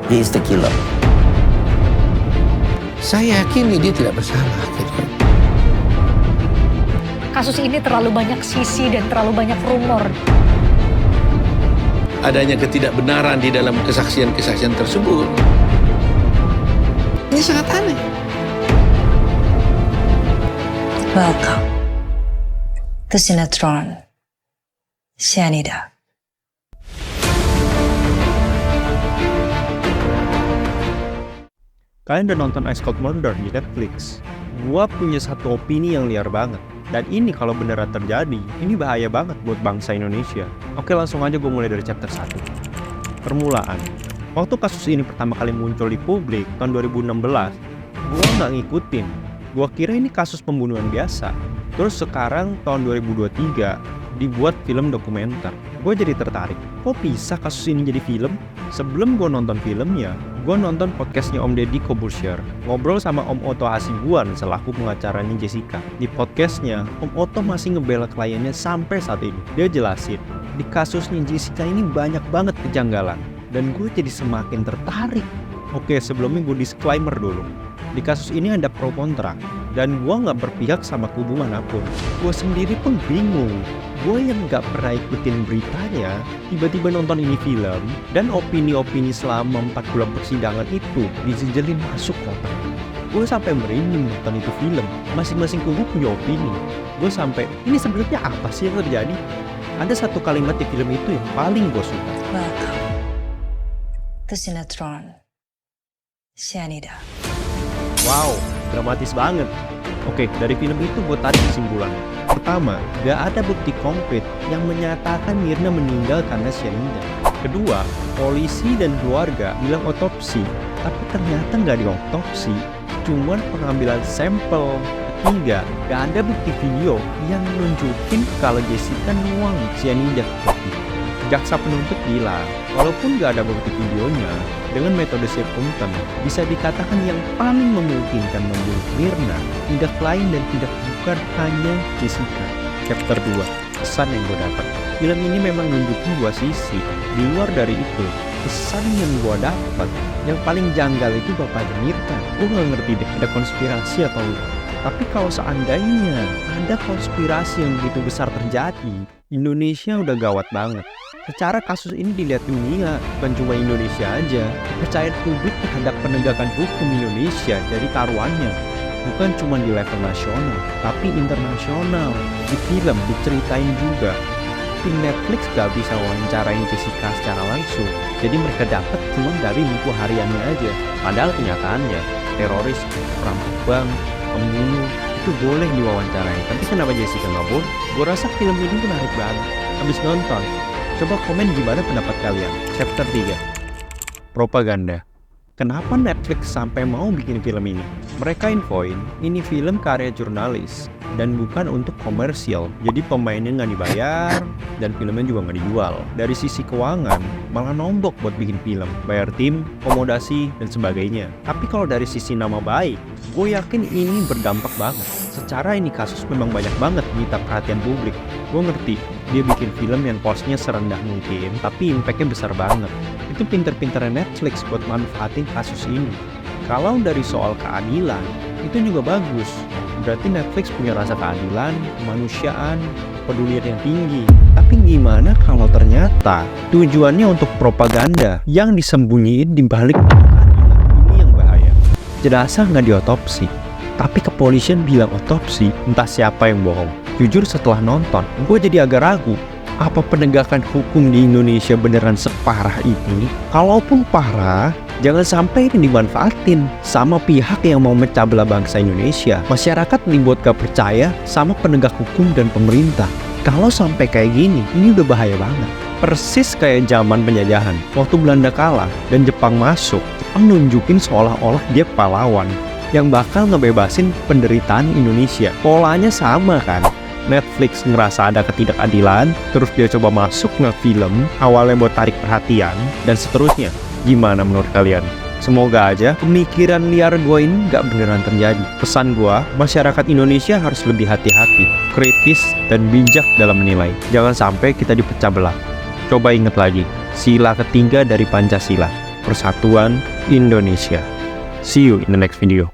He is the killer. Saya yakini dia tidak bersalah. Gitu. Kasus ini terlalu banyak sisi dan terlalu banyak rumor. Adanya ketidakbenaran di dalam kesaksian-kesaksian tersebut. Ini sangat aneh. Welcome to Sinetron Cyanida. Kalian udah nonton Ice Cold Murder di Netflix? Gua punya satu opini yang liar banget. Dan ini kalau beneran terjadi, ini bahaya banget buat bangsa Indonesia. Oke, langsung aja gue mulai dari chapter 1. Permulaan. Waktu kasus ini pertama kali muncul di publik tahun 2016, gue nggak ngikutin. Gue kira ini kasus pembunuhan biasa. Terus sekarang tahun 2023 dibuat film dokumenter. Gue jadi tertarik. Kok bisa kasus ini jadi film? Sebelum gue nonton filmnya, gue nonton podcastnya Om Deddy Corbuzier. Ngobrol sama Om Otto Hasibuan selaku pengacaranya Jessica. Di podcastnya, Om Otto masih ngebela kliennya sampai saat ini. Dia jelasin, di kasusnya Jessica ini banyak banget kejanggalan. Dan gue jadi semakin tertarik. Oke, sebelumnya gue disclaimer dulu. Di kasus ini ada pro kontra, dan gue gak berpihak sama kubu manapun. Gue sendiri pun bingung. Gue yang gak pernah ikutin beritanya, tiba-tiba nonton ini film, dan opini-opini selama 4 bulan persidangan itu dijejelin masuk ke otak. Gue sampai merinding nonton itu film. Masing-masing kubu punya opini. Gue sampai, ini sebenarnya apa sih yang terjadi? Ada satu kalimat di film itu yang paling gue suka. Welcome to Sinetron Cyanida. Wow, dramatis banget. Oke, dari film itu gue tarik kesimpulan. Pertama, gak ada bukti konkret yang menyatakan Mirna meninggal karena cyanida. Kedua, polisi dan keluarga bilang otopsi, tapi ternyata gak diotopsi, cuman pengambilan sampel. Ketiga, gak ada bukti video yang nunjukin kalau Jessica nuang cyanida ke kopi. Jaksa penuntut bilang, walaupun gak ada bukti videonya, dengan metode sirkumtan bisa dikatakan yang paling memungkinkan membunuh Mirna tidak lain dan tidak bukan hanya Jessica. Chapter 2, pesan yang gue dapat. Film ini memang nunjukin dua sisi. Di luar dari itu, pesan yang gue dapat yang paling janggal itu bapaknya Mirna. Gue gak ngerti deh ada konspirasi atau enggak. Tapi kalau seandainya ada konspirasi yang begitu besar terjadi, Indonesia udah gawat banget. Secara kasus ini dilihat dunia, bukan cuma Indonesia aja. Kepercayaan publik terhadap penegakan hukum Indonesia jadi taruhannya. Bukan cuma di level nasional, tapi internasional. Di film diceritain juga. Tim Netflix gak bisa wawancarain Jessica secara langsung. Jadi mereka dapat cuma dari buku hariannya aja. Padahal kenyataannya, teroris, perampok bank, pembunuh, itu boleh diwawancarai. Tapi kenapa Jessica gak boleh? Gue rasa film ini menarik banget. Habis nonton, coba komen gimana pendapat kalian. Chapter 3, propaganda. Kenapa Netflix sampai mau bikin film ini? Mereka infoin, ini film karya jurnalis dan bukan untuk komersial. Jadi pemainnya nggak dibayar dan filmnya juga nggak dijual. Dari sisi keuangan, malah nombok buat bikin film. Bayar tim, komodasi, dan sebagainya. Tapi kalau dari sisi nama baik, gue yakin ini berdampak banget. Secara ini kasus memang banyak banget menyita perhatian publik. Gue ngerti, dia bikin film yang costnya serendah mungkin, tapi impactnya besar banget. Itu pinter-pinternya Netflix buat manfaatin kasus ini. Kalau dari soal keadilan, itu juga bagus. Berarti Netflix punya rasa keadilan, kemanusiaan, kepedulian yang tinggi. Tapi gimana kalau ternyata tujuannya untuk propaganda yang disembunyiin di balik keadilan? Ini yang bahaya. Jenazah nggak diotopsi, tapi kepolisian bilang otopsi, entah siapa yang bohong. Jujur setelah nonton, gue jadi agak ragu. Apa penegakan hukum di Indonesia beneran separah ini? Kalaupun parah, jangan sampai ini dimanfaatin sama pihak yang mau mecah belah bangsa Indonesia. Masyarakat dibuat gak percaya sama penegak hukum dan pemerintah. Kalau sampai kayak gini, ini udah bahaya banget. Persis kayak zaman penjajahan. Waktu Belanda kalah dan Jepang masuk, Jepang nunjukin seolah-olah dia pahlawan yang bakal ngebebasin penderitaan Indonesia. Polanya sama kan? Netflix ngerasa ada ketidakadilan, terus dia coba masuk nge-film, awalnya buat tarik perhatian, dan seterusnya. Gimana menurut kalian? Semoga aja pemikiran liar gue ini gak beneran terjadi. Pesan gue, masyarakat Indonesia harus lebih hati-hati, kritis, dan bijak dalam menilai. Jangan sampai kita dipecah belah. Coba ingat lagi, sila ketiga dari Pancasila. Persatuan Indonesia. See you in the next video.